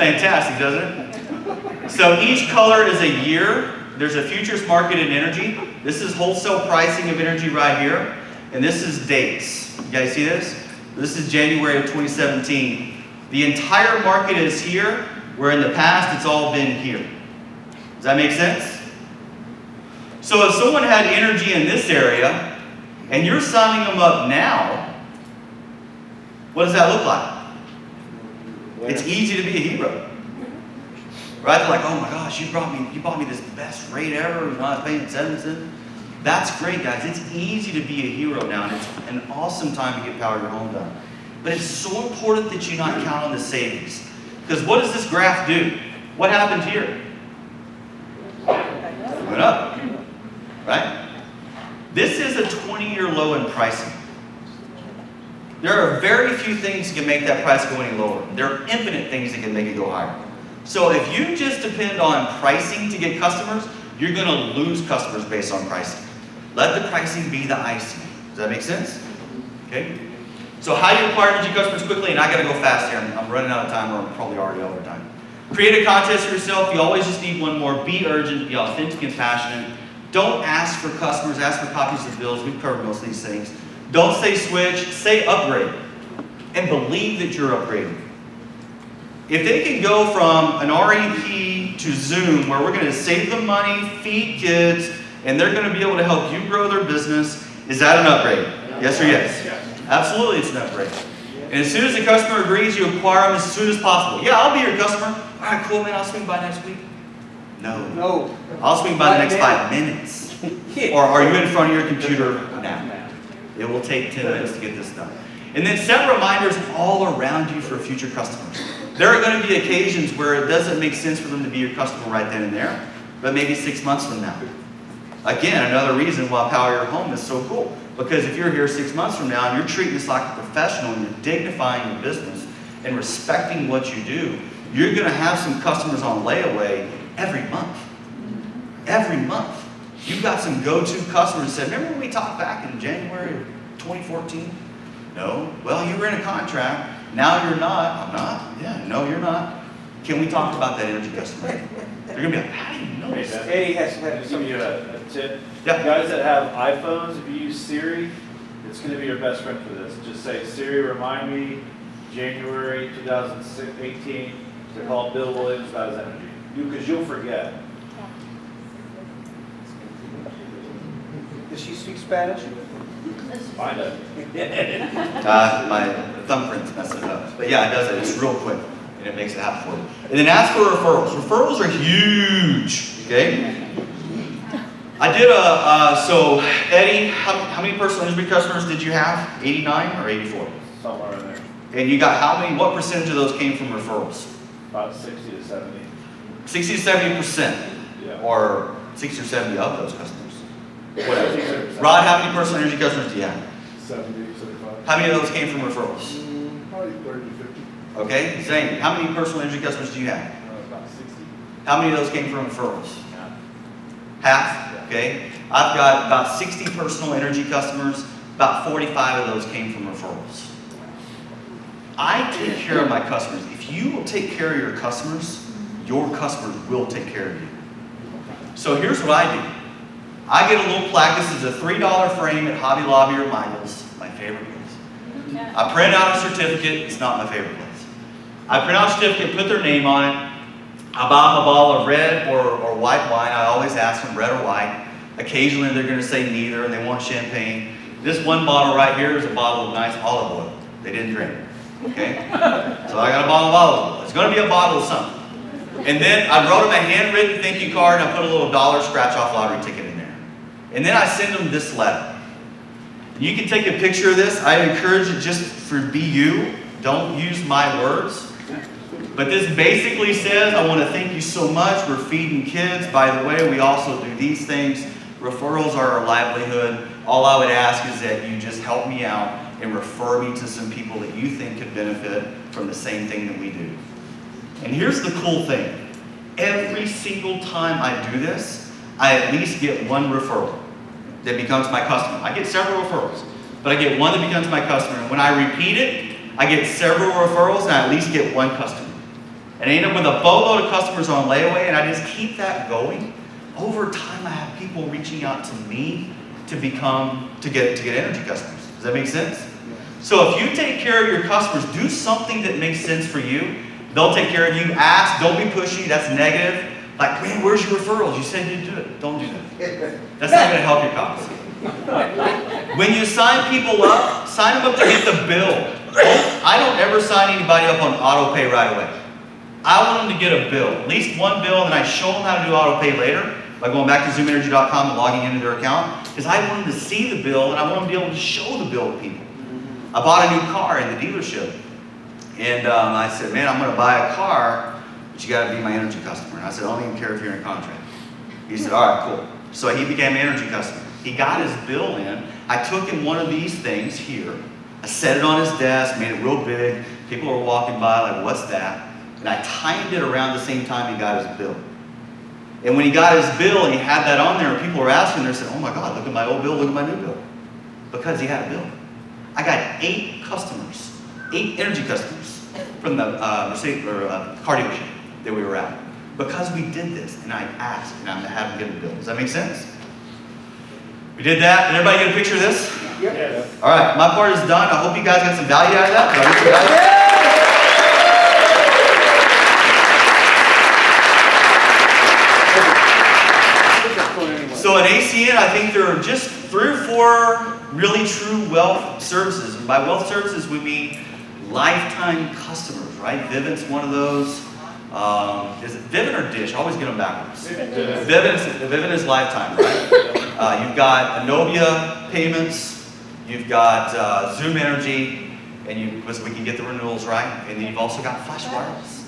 Fantastic, doesn't it? So each color is a year. There's a futures market in energy. This is wholesale pricing of energy right here. And this is dates. You guys see this? This is January of 2017. The entire market is here, where in the past it's all been here. Does that make sense? So if someone had energy in this area, and you're signing them up now, what does that look like? It's easy to be a hero. Right? They're like, oh my gosh, you bought me this best rate ever, and I was paying 7 cents. That's great, guys. It's easy to be a hero now, and it's an awesome time to get Power Your Home done. But it's so important that you not count on the savings. Because what does this graph do? What happened here? It went up. Right? This is a 20-year low in pricing. There are very few things that can make that price go any lower. There are infinite things that can make it go higher. So if you just depend on pricing to get customers, you're going to lose customers based on pricing. Let the pricing be the icing. Does that make sense? Okay? So how do you acquire energy customers quickly? And I got to go fast here. I'm running out of time, or I'm probably already over time. Create a contest for yourself. You always just need one more. Be urgent. Be authentic and passionate. Don't ask for customers. Ask for copies of bills. We've covered most of these things. Don't say switch, say upgrade. And believe that you're upgrading. If they can go from an REP to Xoom, where we're going to save them money, feed kids, and they're going to be able to help you grow their business, is that an upgrade? Yes or yes? Absolutely, it's an upgrade. And as soon as the customer agrees, you acquire them as soon as possible. Yeah, I'll be your customer. All right, cool, man, I'll swing by next week. No. I'll swing by the next 5 minutes. Or are you in front of your computer now? It will take 10 minutes to get this done. And then set reminders all around you for future customers. There are going to be occasions where it doesn't make sense for them to be your customer right then and there, but maybe 6 months from now. Again, another reason why Power Your Home is so cool. Because if you're here 6 months from now and you're treating this like a professional and you're dignifying your business and respecting what you do, you're going to have some customers on layaway every month. Every month. You've got some go-to customers that said, remember when we talked back in January of 2014? No. Well, you were in a contract. Now you're not. I'm not. Yeah, no, you're not. Can we talk about that energy customer? They're going to be like, how do you know this? Eddie has to give you a tip. Yeah. Guys that have iPhones, if you use Siri, it's going to be your best friend for this. Just say, Siri, remind me, January 2018, to call Bill Williams about his energy. Because you'll forget. Does she speak Spanish? Find it. My thumbprint's messing it up. But yeah, it does it. It's real quick. And it makes it happen for you. And then ask for referrals. Referrals are huge. Okay? I did so Eddie, how many personal energy customers did you have? 89 or 84? Somewhere in there. And you got how many, what percentage of those came from referrals? About 60 to 70. 60 to 70%. Yeah. Or 60 or 70 of those customers. Whatever. Rod, how many personal energy customers do you have? 70, 75. How many of those came from referrals? Probably 30, 50. Okay, Zane, how many personal energy customers do you have? About 60. How many of those came from referrals? Half? Okay. I've got about 60 personal energy customers. About 45 of those came from referrals. I take care of my customers. If you will take care of your customers will take care of you. So here's what I do. I get a little plaque. This is a $3 frame at Hobby Lobby or Michael's, my favorite place. I print out a certificate. It's not my favorite place. I print out a certificate, put their name on it. I buy them a bottle of red or white wine. I always ask them red or white. Occasionally they're going to say neither and they want champagne. This one bottle right here is a bottle of nice olive oil. They didn't drink. Okay? So I got a bottle of olive oil. It's going to be a bottle of something. And then I wrote them a handwritten thank you card and I put a little dollar scratch-off lottery ticket in there. And then I send them this letter. You can take a picture of this. I encourage it just for be you. Don't use my words. But this basically says, I want to thank you so much. We're feeding kids. By the way, we also do these things. Referrals are our livelihood. All I would ask is that you just help me out and refer me to some people that you think could benefit from the same thing that we do. And here's the cool thing. Every single time I do this, I at least get one referral that becomes my customer. I get several referrals, but I get one that becomes my customer. And when I repeat it, I get several referrals and I at least get one customer. And I end up with a boatload of customers on layaway, and I just keep that going. Over time, I have people reaching out to me to get energy customers. Does that make sense? So if you take care of your customers, do something that makes sense for you. They'll take care of you. Ask, don't be pushy, that's negative. Like, man, where's your referrals? You said you'd do it. Don't do that. That's not gonna help your cause. When you sign people up, sign them up to get the bill. I don't ever sign anybody up on auto pay right away. I want them to get a bill, at least one bill, and I show them how to do auto pay later by going back to XoomEnergy.com and logging into their account, because I want them to see the bill and I want them to be able to show the bill to people. I bought a new car in the dealership, and I said, man, I'm going to buy a car, but you got to be my energy customer. And I said, I don't even care if you're in a contract. He said, all right, cool. So he became an energy customer. He got his bill in. I took him one of these things here. I set it on his desk, made it real big. People were walking by like, what's that? And I timed it around the same time he got his bill. And when he got his bill and he had that on there, and people were asking, they said, oh my God, look at my old bill, look at my new bill. Because he had a bill. I got 8 customers, 8 energy customers from the car dealership that we were at. Because we did this, and I asked, and I'm having to get a bill. Does that make sense? We did that. Did everybody get a picture of this? Yeah. All right, my part is done. I hope you guys got some value out of that. So at ACN, I think there are just 3 or 4 really true wealth services. And by wealth services, we mean lifetime customers, right? Vivint's one of those. Is it Vivint or Dish? I always get them backwards. Vivint is lifetime, right? You've got Innovia payments. You've got Xoom Energy, and because we can get the renewals right. And then you've also got Flash Wireless.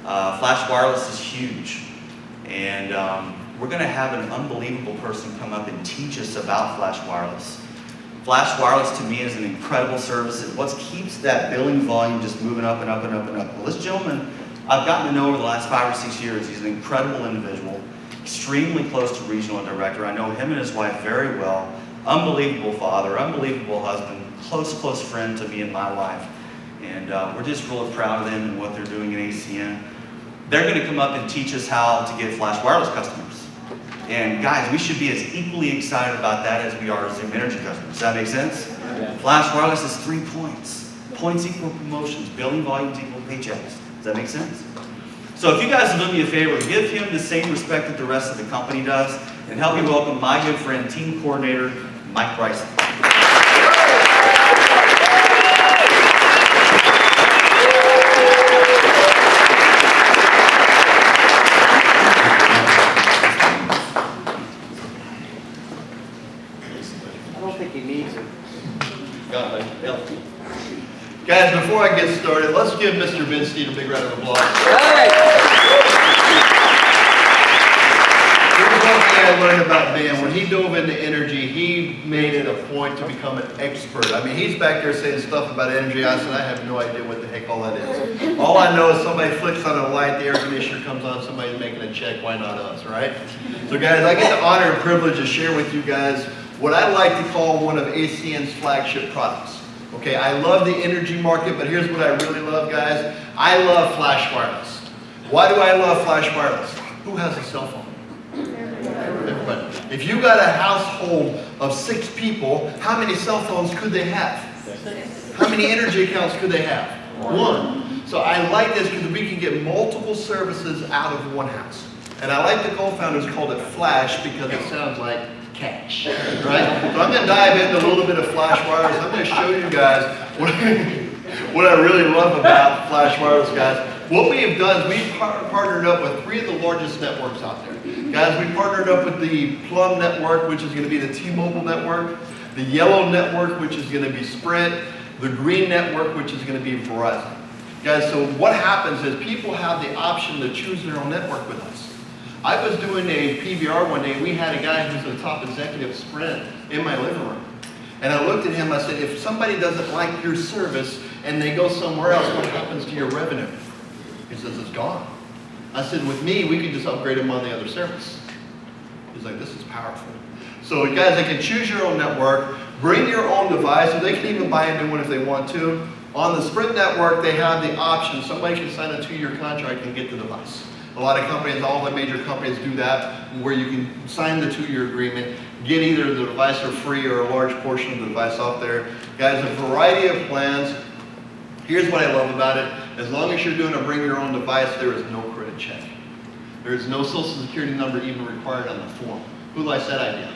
Flash Wireless is huge. And we're going to have an unbelievable person come up and teach us about Flash Wireless. Flash Wireless to me is an incredible service. It's what keeps that billing volume just moving up and up and up and up. Well, this gentleman, I've gotten to know over the last 5 or 6 years. He's an incredible individual, extremely close to regional director. I know him and his wife very well. Unbelievable father, unbelievable husband, close friend to me and my wife. And we're just really proud of them and what they're doing in ACN. They're going to come up and teach us how to get Flash Wireless customers. And guys, we should be as equally excited about that as we are Xoom Energy customers. Does that make sense? Yeah. Flash Wireless is 3 points. Points equal promotions. Billing volumes equal paychecks. Does that make sense? So if you guys will do me a favor, give him the same respect that the rest of the company does, and help me welcome my good friend, team coordinator, Mike Bryson. Guys, before I get started, let's give Mr. Steed a big round of applause. Here's one thing I learned about Ben. When he dove into energy, he made it a point to become an expert. I mean, he's back there saying stuff about energy. I said, I have no idea what the heck all that is. All I know is somebody flicks on a light, the air conditioner comes on, somebody's making a check. Why not us, right? So guys, I get the honor and privilege to share with you guys what I like to call one of ACN's flagship products. Okay, I love the energy market, but here's what I really love, guys. I love Flash Wireless. Why do I love Flash Wireless? Who has a cell phone? Everybody. If you got a household of 6 people, how many cell phones could they have? How many energy accounts could they have? 1. So I like this because we can get multiple services out of one house. And I like the co-founders called it Flash because it sounds like cash, right? So I'm going to dive into a little bit of Flash Wireless. I'm going to show you guys what I really love about Flash Wireless, guys. What we have done is we've partnered up with 3 of the largest networks out there. Guys, we partnered up with the Plum network, which is going to be the T-Mobile network, the Yellow network, which is going to be Sprint, the Green network, which is going to be Verizon. Guys, so what happens is people have the option to choose their own network with us. I was doing a PBR one day, and we had a guy who's the top executive of Sprint in my living room. And I looked at him, I said, if somebody doesn't like your service and they go somewhere else, what happens to your revenue? He says, it's gone. I said, with me, we can just upgrade them on the other service. He's like, this is powerful. So guys, they can choose your own network, bring your own device, or they can even buy a new one if they want to. On the Sprint network, they have the option, somebody can sign a 2-year contract and get the device. A lot of companies, all the major companies do that, where you can sign the 2-year agreement, get either the device for free or a large portion of the device off there. Guys, a variety of plans. Here's what I love about it. As long as you're doing a bring your own device, there is no credit check. There is no social security number even required on the form. Who likes that idea?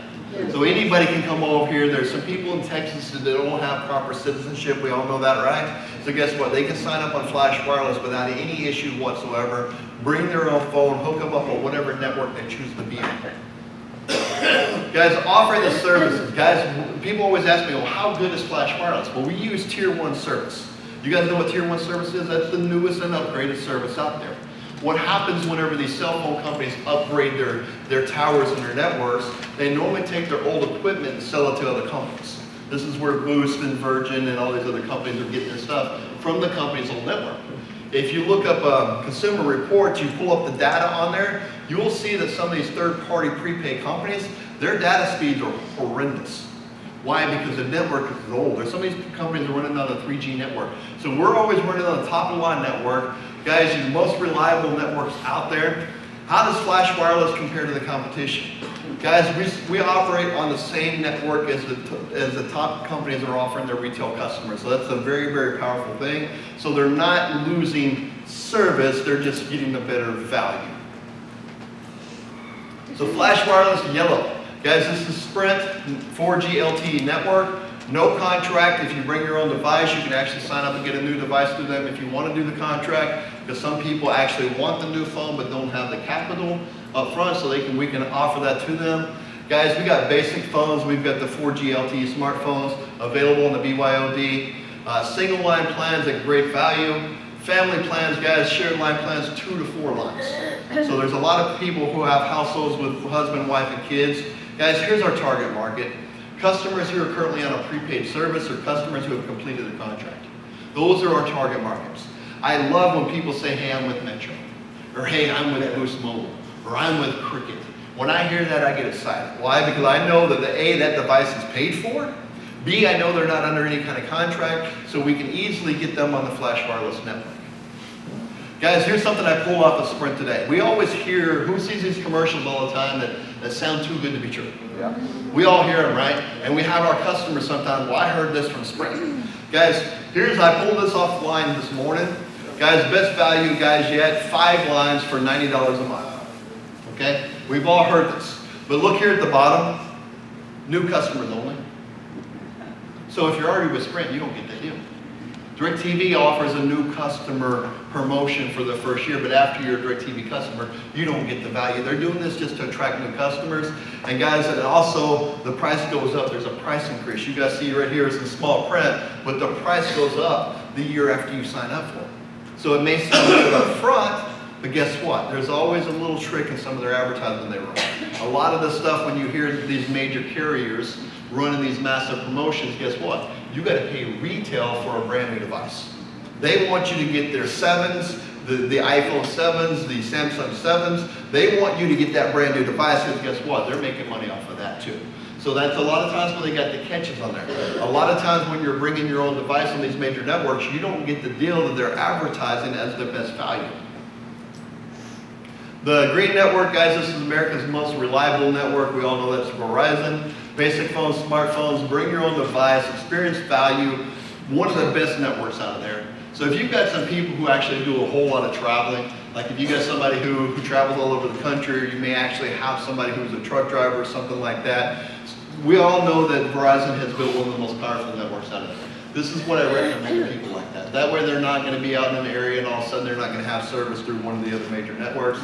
So anybody can come over here. There's some people in Texas that don't have proper citizenship. We all know that, right? So guess what? They can sign up on Flash Wireless without any issue whatsoever. Bring their own phone, hook them up on whatever network they choose to be on. Guys, offering the services. Guys, people always ask me, well, how good is Flash Wireless? Well, we use Tier 1 service. You guys know what Tier 1 service is? That's the newest and upgraded service out there. What happens whenever these cell phone companies upgrade their towers and their networks, they normally take their old equipment and sell it to other companies. This is where Boost and Virgin and all these other companies are getting their stuff from the company's old network. If you look up Consumer Reports, you pull up the data on there, you will see that some of these third-party prepaid companies, their data speeds are horrendous. Why? Because the network is old. There's some of these companies are running on a 3G network. So we're always running on the top-of-the-line network. Guys, the most reliable networks out there. How does Flash Wireless compare to the competition? Guys, we operate on the same network as the top companies are offering their retail customers. So that's a very, very powerful thing. So they're not losing service, they're just getting a better value. So Flash Wireless yellow. Guys, this is Sprint 4G LTE network. No contract. If you bring your own device, you can actually sign up and get a new device through them if you want to do the contract, because some people actually want the new phone but don't have the capital up front, so we can offer that to them. Guys, we got basic phones. We've got the 4G LTE smartphones available in the BYOD. Single line plans at great value. Family plans, guys, shared line plans, 2 to 4 lines. So there's a lot of people who have households with husband, wife, and kids. Guys, here's our target market. Customers who are currently on a prepaid service or customers who have completed a contract. Those are our target markets. I love when people say, hey, I'm with Metro, or hey, I'm with Boost Mobile, or I'm with Cricket. When I hear that, I get excited. Why? Because I know that that device is paid for. B, I know they're not under any kind of contract, so we can easily get them on the Flash Wireless network. Guys, here's something I pulled off of Sprint today. We always hear, who sees these commercials all the time that sound too good to be true? Yeah. We all hear them, right? And we have our customers sometimes, well, I heard this from Sprint. Guys, I pulled this off the line this morning. Guys, best value, guys, yet, 5 lines for $90 a month. Okay? We've all heard this. But look here at the bottom, new customers only. So if you're already with Sprint, you don't get that deal. DirecTV offers a new customer promotion for the first year, but after you're a DirecTV customer, you don't get the value. They're doing this just to attract new customers. And guys, and also the price goes up. There's a price increase. You guys see right here is in small print, but the price goes up the year after you sign up for it. So it may sound good up front, but guess what? There's always a little trick in some of their advertising they run. A lot of the stuff when you hear these major carriers running these massive promotions, guess what? You got to pay retail for a brand new device. They want you to get their 7s, the iPhone 7s, the Samsung 7s. They want you to get that brand new device because guess what? They're making money off of that too. So that's a lot of times when they got the catches on there. A lot of times when you're bringing your own device on these major networks, you don't get the deal that they're advertising as the best value. The green network, guys, this is America's most reliable network. We all know that's Verizon. Basic phones, smartphones, bring your own device, experience value, one of the best networks out there. So if you've got some people who actually do a whole lot of traveling, like if you got somebody who travels all over the country, or you may actually have somebody who's a truck driver or something like that, we all know that Verizon has built one of the most powerful networks out there. This is what I recommend to people like that. That way they're not going to be out in an area and all of a sudden they're not going to have service through one of the other major networks.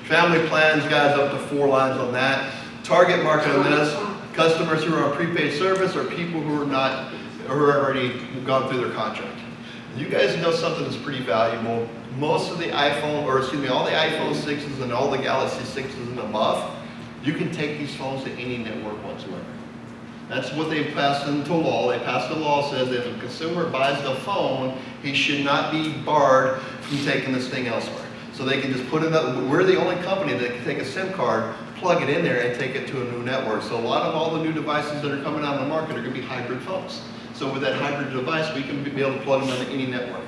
Family plans, guys, up to 4 lines on that. Target market on this, customers who are on prepaid service or people who are already gone through their contract. You guys know something that's pretty valuable. Most of the all the iPhone 6s and all the Galaxy 6s and above, you can take these phones to any network whatsoever. That's what they passed into law. They passed a law that says if a consumer buys the phone, he should not be barred from taking this thing elsewhere. So they can just put it up. We're the only company that can take a SIM card, plug it in there, and take it to a new network. So a lot of all the new devices that are coming out on the market are going to be hybrid phones. So with that hybrid device, we can be able to plug them into any network.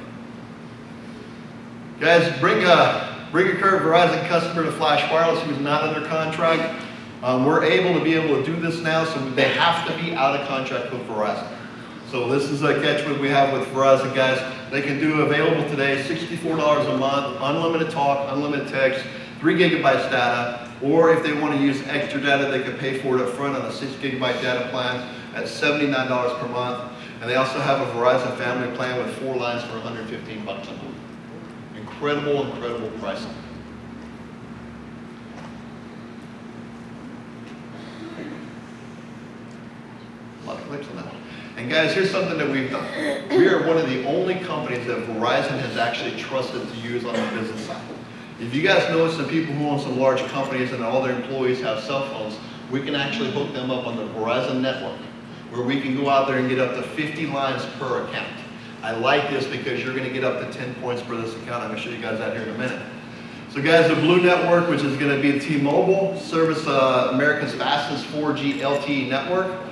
Guys, bring your current Verizon customer to Flash Wireless who's not under contract. We're able to do this now, so they have to be out of contract with Verizon. So this is a catchment we have with Verizon, guys. They can do available today, $64 a month, unlimited talk, unlimited text, 3 gigabytes data, or if they want to use extra data, they can pay for it up front on a 6 gigabyte data plan at $79 per month. And they also have a Verizon family plan with 4 lines for $115 a month. Incredible, incredible pricing. A lot of clicks on that one. And guys, here's something that we've done. We are one of the only companies that Verizon has actually trusted to use on the business side. If you guys know some people who own some large companies and all their employees have cell phones, we can actually hook them up on the Verizon network, where we can go out there and get up to 50 lines per account. I like this because you're going to get up to 10 points for this account. I'm going to show you guys that here in a minute. So guys, the Blue Network, which is going to be T-Mobile, service America's fastest 4G LTE network.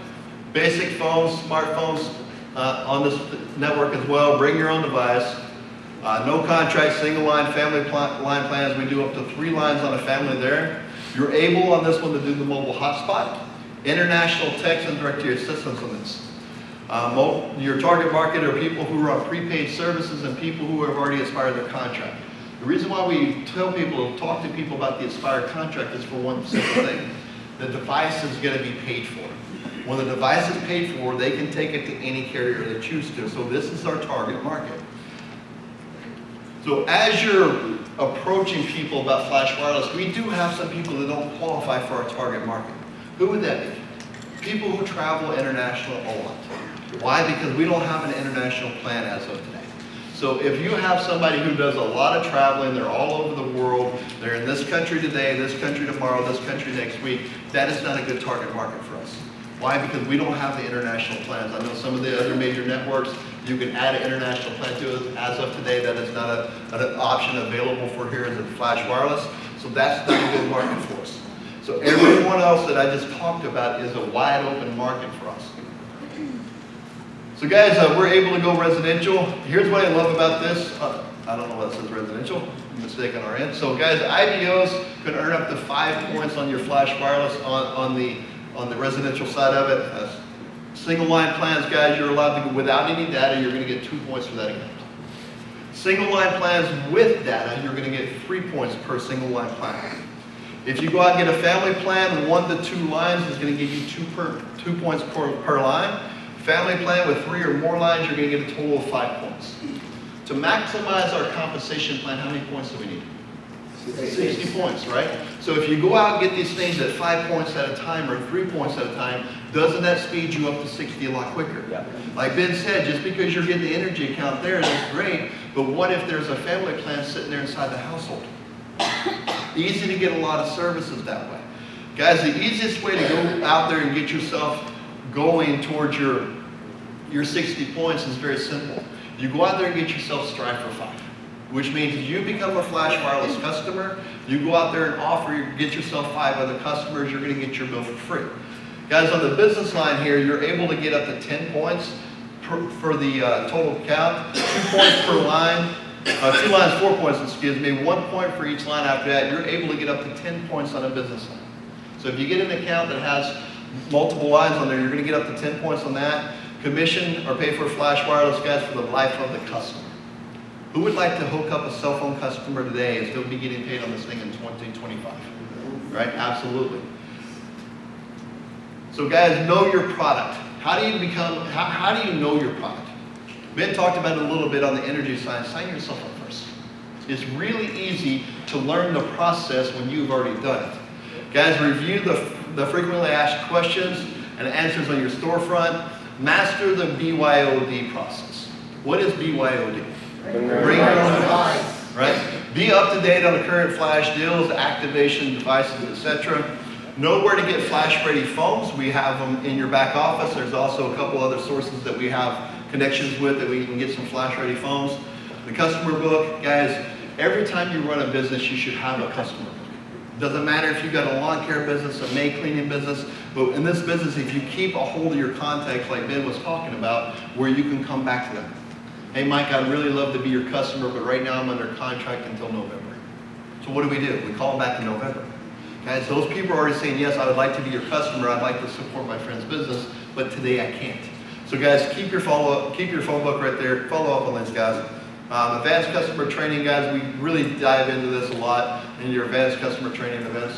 Basic phones, smartphones on this network as well. Bring your own device. No contract, single line, family line plans. We do up to 3 lines on a family there. You're able on this one to do the mobile hotspot. International text and directory assistance on this. Your target market are people who are on prepaid services and people who have already expired their contract. The reason why we tell people, talk to people about the expired contract is for one simple thing. The device is going to be paid for. When the device is paid for, they can take it to any carrier they choose to. So this is our target market. So as you're approaching people about Flash Wireless, we do have some people that don't qualify for our target market. Who would that be? People who travel international a lot. Why? Because we don't have an international plan as of today. So if you have somebody who does a lot of traveling, they're all over the world, they're in this country today, this country tomorrow, this country next week, that is not a good target market for us. Why? Because we don't have the international plans. I know some of the other major networks, you can add an international plan to it. As of today, that is not an option available for here as a Flash Wireless. So that's not a good market for us. So everyone else that I just talked about is a wide open market for us. So guys, we're able to go residential. Here's what I love about this. I don't know what it says residential. Mistake on our end. So guys, IBOs can earn up to 5 points on your Flash Wireless on the residential side of it. Single line plans, guys, you're allowed to go without any data, you're going to get 2 points for that account. Single line plans with data, you're going to get 3 points per single line plan. If you go out and get a family plan, 1 to 2 lines is going to give you 2 points per line. Family plan with 3 or more lines, you're going to get a total of 5 points. To maximize our compensation plan, how many points do we need? 60 points, right? So if you go out and get these things at 5 points at a time or 3 points at a time, doesn't that speed you up to 60 a lot quicker? Yeah. Like Ben said, just because you're getting the energy account there, that's great, but what if there's a family plan sitting there inside the household? Easy to get a lot of services that way. Guys, the easiest way to go out there and get yourself going towards your 60 points is very simple. You go out there and get yourself Strive for 5. Which means you become a Flash Wireless customer, you go out there and get yourself 5 other customers, you're going to get your bill for free. Guys, on the business line here, you're able to get up to 10 points for the total count, 2 points per line, 2 lines, 4 points, excuse me, 1 point for each line after that. You're able to get up to 10 points on a business line. So if you get an account that has multiple lines on there, you're going to get up to 10 points on that. Commission or pay for Flash Wireless, guys, for the life of the customer. Who would like to hook up a cell phone customer today and still be getting paid on this thing in 2025? Right? Absolutely. So guys, know your product. How do you know your product? Ben talked about it a little bit on the energy side. Sign yourself up first. It's really easy to learn the process when you've already done it. Guys, review the frequently asked questions and answers on your storefront. Master the BYOD process. What is BYOD? Bring your own device, right? Be up to date on the current Flash deals, activation devices, etc. Know where to get Flash-ready phones. We have them in your back office. There's also a couple other sources that we have connections with that we can get some Flash-ready phones. The customer book, guys, every time you run a business, you should have a customer book. Doesn't matter if you've got a lawn care business, a May cleaning business, but in this business, if you keep a hold of your contacts like Ben was talking about, where you can come back to them. Hey Mike, I'd really love to be your customer, but right now I'm under contract until November. So what do? We call them back in November. Guys, those people are already saying, yes, I would like to be your customer, I'd like to support my friend's business, but today I can't. So guys, keep your phone book right there, follow up on this, guys. Advanced customer training, guys, we really dive into this a lot in your advanced customer training events.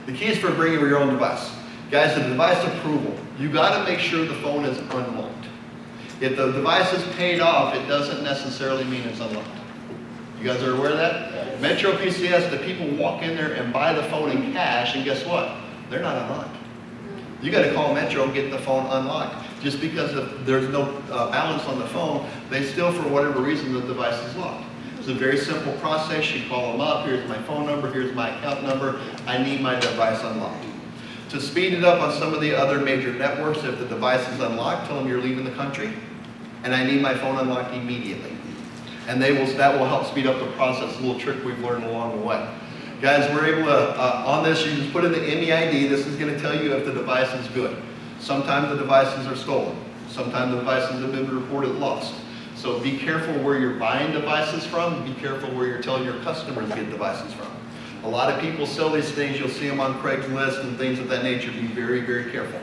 The key is for bringing your own device. Guys, the device approval, you gotta make sure the phone is unlocked. If the device is paid off, it doesn't necessarily mean it's unlocked. You guys are aware of that? Metro PCS, the people walk in there and buy the phone in cash, and guess what? They're not unlocked. You gotta call Metro and get the phone unlocked. Just because there's no balance on the phone, they still, for whatever reason, the device is locked. It's a very simple process. You call them up, here's my phone number, here's my account number, I need my device unlocked. To speed it up on some of the other major networks, if the device is unlocked, tell them you're leaving the country, and I need my phone unlocked immediately. And that will help speed up the process, a little trick we've learned along the way. Guys, we're able to, on this, you just put in the MEID, this is gonna tell you if the device is good. Sometimes the devices are stolen. Sometimes the devices have been reported lost. So be careful where you're buying devices from. Be careful where you're telling your customers to get devices from. A lot of people sell these things. You'll see them on Craigslist and things of that nature. Be very, very careful.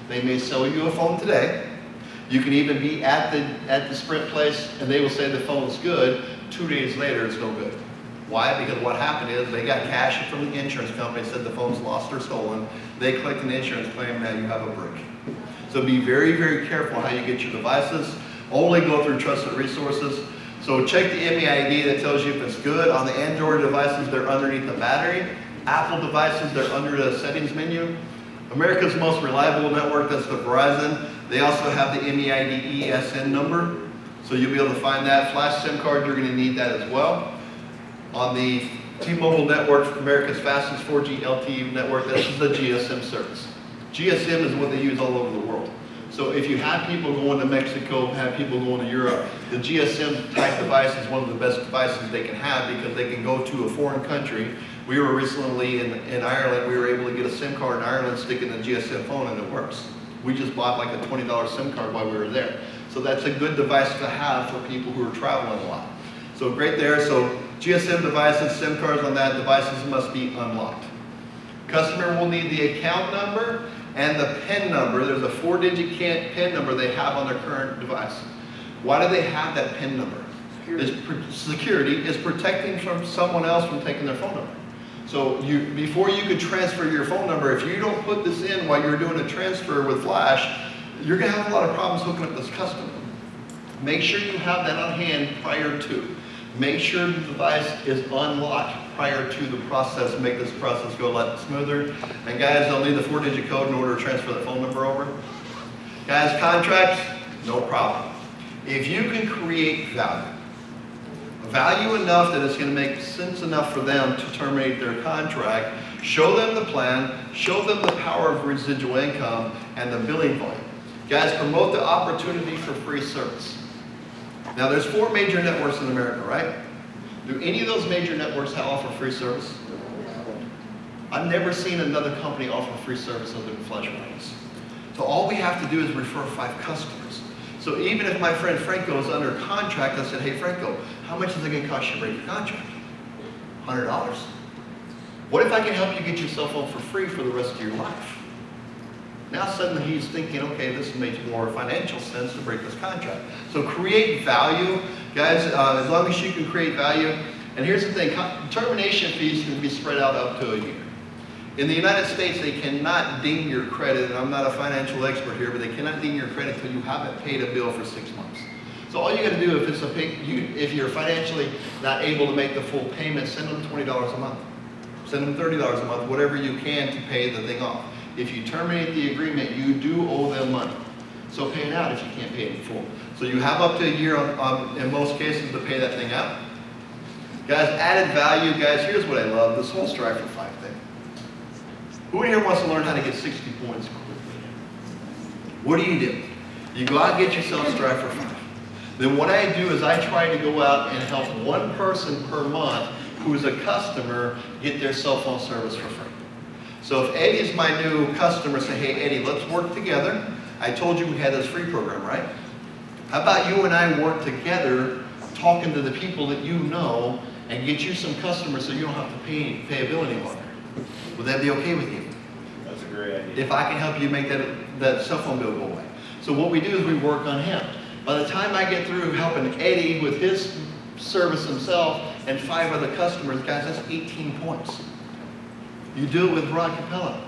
They may sell you a phone today. You can even be at the Sprint place and they will say the phone's good. 2 days later, it's no good. Why? Because what happened is they got cash from the insurance company, said the phone's lost or stolen. They collect an insurance claim, now you have a brick. So be very, very careful how you get your devices. Only go through trusted resources. So check the MEID that tells you if it's good. On the Android devices, they're underneath the battery. Apple devices, they're under the settings menu. America's most reliable network, that's the Verizon. They also have the MEID ACN number. So you'll be able to find that. Flash SIM card, you're gonna need that as well. On the T-Mobile network, America's fastest 4G LTE network, this is the GSM service. GSM is what they use all over the world. So if you have people going to Mexico, have people going to Europe, the GSM type device is one of the best devices they can have because they can go to a foreign country. We were recently in Ireland, we were able to get a SIM card in Ireland, stick in a GSM phone, and it works. We just bought like a $20 SIM card while we were there. So that's a good device to have for people who are traveling a lot. So great there. So GSM devices, SIM cards on that, devices must be unlocked. Customer will need the account number and the PIN number. There's a 4-digit PIN number they have on their current device. Why do they have that PIN number? Security is protecting from someone else from taking their phone number. So before you could transfer your phone number, if you don't put this in while you're doing a transfer with Flash, you're gonna have a lot of problems hooking up this customer. Make sure you have that on hand prior to. Make sure the device is unlocked prior to the process. Make this process go a lot smoother. And guys, they'll need the 4-digit code in order to transfer the phone number over. Guys, contracts, no problem. If you can create value enough that it's going to make sense enough for them to terminate their contract, show them the plan, show them the power of residual income and the billing volume. Guys, promote the opportunity for free service. Now there's 4 major networks in America, right? Do any of those major networks offer free service? I've never seen another company offer free service other than Flash Wireless. So all we have to do is refer 5 customers. So even if my friend Franco is under contract, I said, hey Franco, how much is it going to cost you to break your contract? $100. What if I can help you get your cell phone for free for the rest of your life? Now suddenly he's thinking, okay, this makes more financial sense to break this contract. So create value. Guys, as long as you can create value. And here's the thing, termination fees can be spread out up to a year. In the United States, they cannot ding your credit, and I'm not a financial expert here, but they cannot ding your credit until you haven't paid a bill for 6 months. So all you gotta do, if you're financially not able to make the full payment, send them $20 a month. Send them $30 a month, whatever you can to pay the thing off. If you terminate the agreement, you do owe them money. So pay it out if you can't pay it in full. So you have up to a year in most cases to pay that thing out. Guys, added value, guys, here's what I love, this whole Strive for 5 thing. Who in here wants to learn how to get 60 points quickly? What do? You go out and get yourself Strive for 5. Then what I do is I try to go out and help one person per month who's a customer get their cell phone service for free. So if Eddie's my new customer, say, hey Eddie, let's work together. I told you we had this free program, right? How about you and I work together, talking to the people that you know, and get you some customers so you don't have to pay a bill anymore? Would that be okay with you? That's a great idea. If I can help you make that cell phone bill go away. So what we do is we work on him. By the time I get through helping Eddie with his service himself and 5 other customers, guys, that's 18 points. You do it with Ron Capella.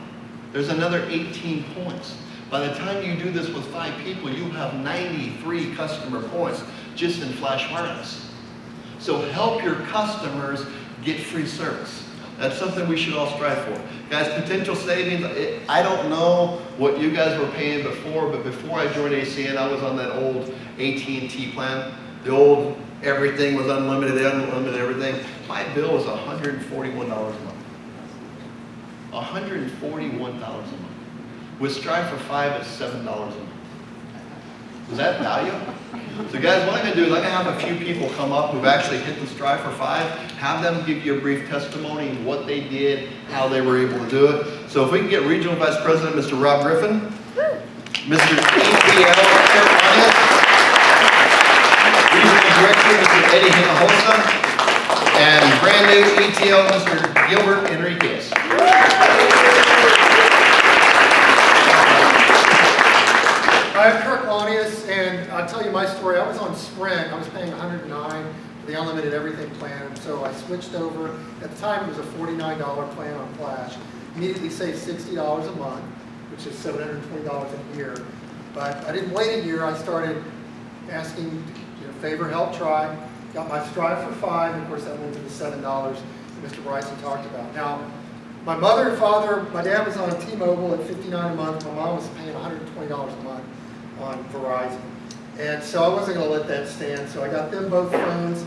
There's another 18 points. By the time you do this with 5 people, you have 93 customer points just in Flash Wireless. So help your customers get free service. That's something we should all strive for. Guys, potential savings, I don't know what you guys were paying before, but before I joined ACN, I was on that old AT&T plan. The old everything was unlimited everything. My bill was $141 a month. $141 a month. With Strive for 5, it's $7 a month. Is that value? So guys, what I'm going to do is I'm going to have a few people come up who've actually hit the Strive for 5, have them give you a brief testimony of what they did, how they were able to do it. So if we can get Regional Vice President, Mr. Rob Griffin, Mr. EPL, Regional Director, Mr. Eddie Hinojosa, and brand new ETL, Mr. Gilbert Enriquez. I'm Kirk Lanius, and I'll tell you my story. I was on Sprint. I was paying $109 for the unlimited everything plan, so I switched over. At the time, it was a $49 plan on Flash. Immediately saved $60 a month, which is $720 a year. But I didn't wait a year. I started asking, favor, help, try. Got my Strive for 5, and of course that went to the $7 that Mr. Bryson talked about. Now, my mother and father, my dad was on T-Mobile at $59 a month. My mom was paying $120 a month on Verizon. And so I wasn't going to let that stand. So I got them both phones,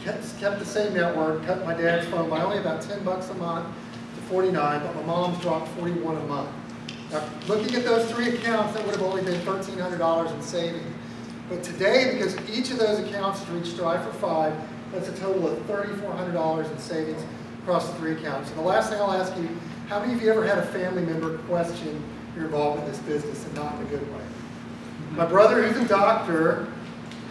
kept the same network, cut my dad's phone by only about $10 a month to $49, but my mom's dropped $41 a month. Now, looking at those 3 accounts, that would have only been $1,300 in savings. But today, because each of those accounts has reached Strive for 5, that's a total of $3,400 in savings across the 3 accounts. And the last thing I'll ask you, how many of you ever had a family member question your involvement in this business and not in a good way? My brother, who's a doctor,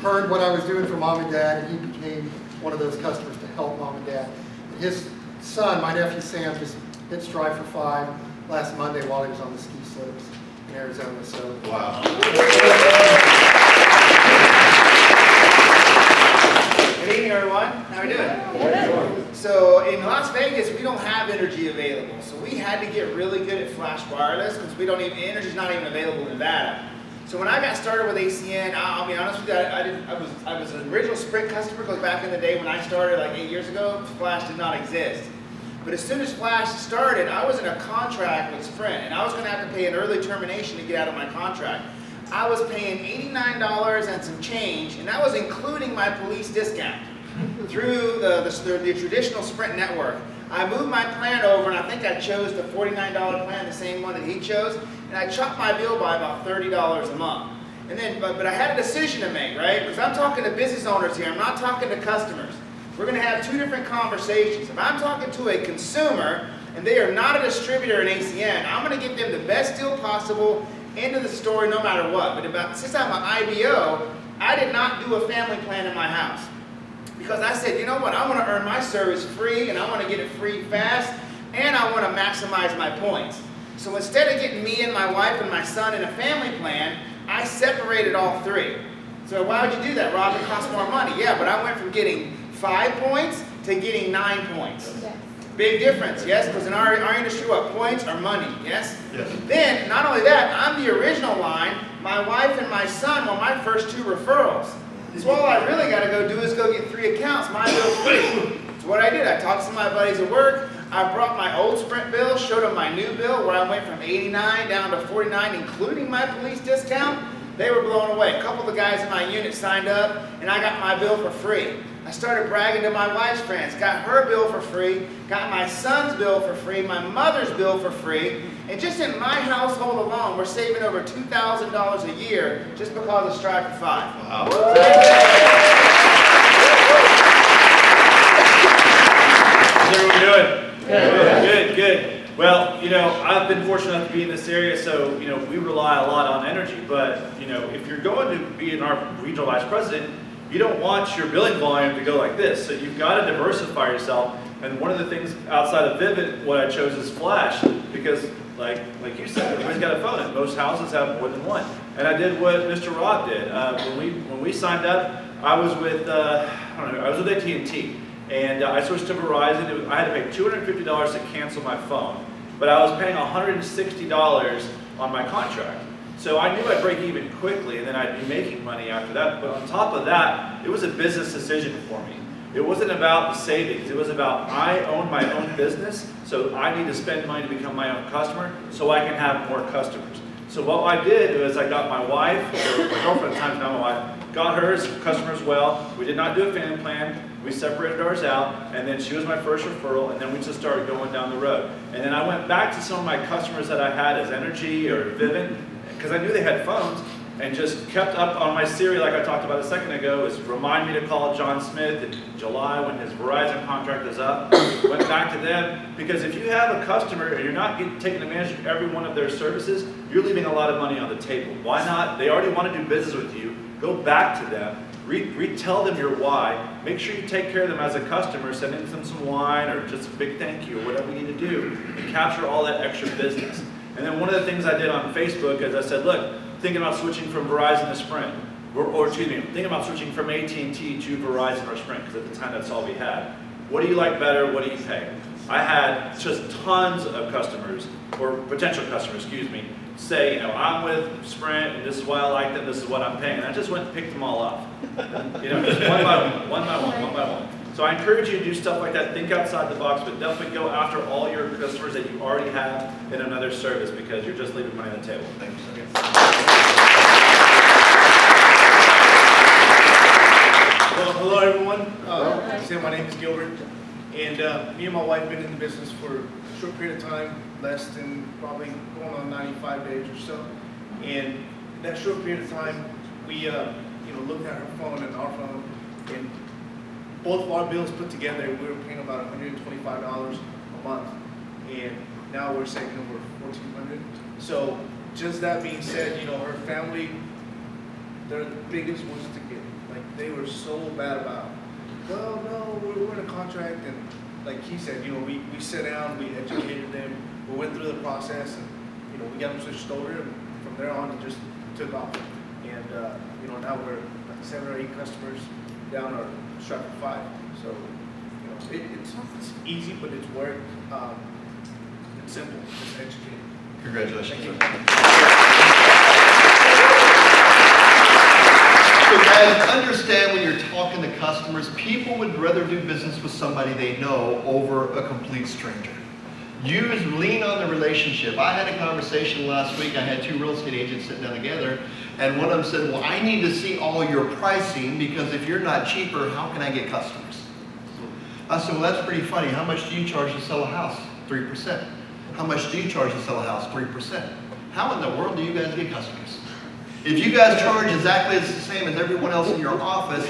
heard what I was doing for mom and dad, and he became one of those customers to help mom and dad. And his son, my nephew Sam, just hit Strive for 5 last Monday while he was on the ski slopes in Arizona. So Wow. Good evening, everyone. How are we doing? So in Las Vegas, we don't have energy available. So we had to get really good at Flash Wireless because energy's not even available in Nevada. So when I got started with ACN, I'll be honest with you, I was an original Sprint customer because back in the day when I started like 8 years ago, Flash did not exist. But as soon as Flash started, I was in a contract with Sprint, and I was going to have to pay an early termination to get out of my contract. I was paying $89 and some change, and that was including my police discount through the traditional Sprint network. I moved my plan over, and I think I chose the $49 plan, the same one that he chose, and I chopped my bill by about $30 a month. And then, but I had a decision to make, right? Because I'm talking to business owners here, I'm not talking to customers. We're going to have 2 different conversations. If I'm talking to a consumer, and they are not a distributor in ACN, I'm going to get them the best deal possible into the story no matter what. But since I'm an IBO, I did not do a family plan in my house. Because I said, you know what, I want to earn my service free, and I want to get it free fast, and I want to maximize my points. So instead of getting me and my wife and my son in a family plan, I separated all 3. So why would you do that, Rob? It costs more money. Yeah, but I went from getting 5 points to getting 9 points. Yes. Big difference, yes? Because in our industry, what? Points are money, yes? Yes. Then, not only that, I'm the original line. My wife and my son were my first 2 referrals. So all I really got to go do is go get 3 accounts, my bill's free. So what I did, I talked to some of my buddies at work. I brought my old Sprint bill, showed them my new bill, where I went from 89 down to 49, including my police discount. They were blown away. A couple of the guys in my unit signed up, and I got my bill for free. I started bragging to my wife's friends, got her bill for free, got my son's bill for free, my mother's bill for free, and just in my household alone, we're saving over $2,000 a year just because of Strive for 5. Wow. doing? Good, good. Well, you know, I've been fortunate enough to be in this area, so, you know, we rely a lot on energy. But, you know, if you're going to be in our regional vice president, you don't want your billing volume to go like this. So you've got to diversify yourself. And one of the things outside of Vivint, what I chose is Flash, because like you said, everybody's got a phone, and most houses have more than one. And I did what Mr. Rob did. When we signed up, I was with I was with ACN, and I switched to Verizon. I had to pay $250 to cancel my phone, but I was paying $160 on my contract. So I knew I'd break even quickly, and then I'd be making money after that. But on top of that, it was a business decision for me. It wasn't about the savings. It was about I own my own business, so I need to spend money to become my own customer so I can have more customers. So what I did was I got my wife, or my girlfriend at the time, not my wife, got hers customers well. We did not do a family plan. We separated ours out, and then she was my first referral, and then we just started going down the road. And then I went back to some of my customers that I had as Energy or Vivint, because I knew they had phones, and just kept up on my Siri like I talked about a second ago, is remind me to call John Smith in July when his Verizon contract is up. Went back to them, because if you have a customer and you're not taking advantage of every one of their services, you're leaving a lot of money on the table. Why not? They already want to do business with you. Go back to them, retell them your why, make sure you take care of them as a customer, send them some wine or just a big thank you or whatever you need to do, and capture all that extra business. And then one of the things I did on Facebook is I said, look, thinking about switching from Verizon to Sprint, or excuse me, thinking about switching from AT&T to Verizon or Sprint, because at the time that's all we had. What do you like better? What do you pay? I had just tons of customers, or potential customers, excuse me, say, you know, I'm with Sprint, and this is why I like them, this is what I'm paying. And I just went and picked them all up. You know, just one by one, one by one, one by one. So I encourage you to do stuff like that. Think outside the box, but definitely go after all your customers that you already have in another service, because you're just leaving money on the table. Thanks. Well, hello everyone. My name is Gilbert, and me and my wife have been in the business for a short period of time, less than probably going on 95 days or so. And in that short period of time, we looked at her phone and our phone, and both of our bills put together, we were paying about $125 a month, and now we're saving over $1,400. So just that being said, you know, her family, they're the biggest ones to get. Like, they were so bad about, well, no, we're in a contract, and like he said, you know, we sat down, we educated them, we went through the process, and, you know, we got them switched over, and from there on, it just took off. And, you know, now we're like 7 or 8 customers down our strap of 5. So, you know, it's easy, but it's work. It's simple, just educate. Congratulations. So guys, understand when you're talking to customers, people would rather do business with somebody they know over a complete stranger. Lean on the relationship. I had a conversation last week. I had 2 real estate agents sitting down together, and one of them said, well, I need to see all your pricing, because if you're not cheaper, how can I get customers? I said, well, that's pretty funny. How much do you charge to sell a house? 3%. How much do you charge to sell a house? 3%. How in the world do you guys get customers? If you guys charge exactly the same as everyone else in your office,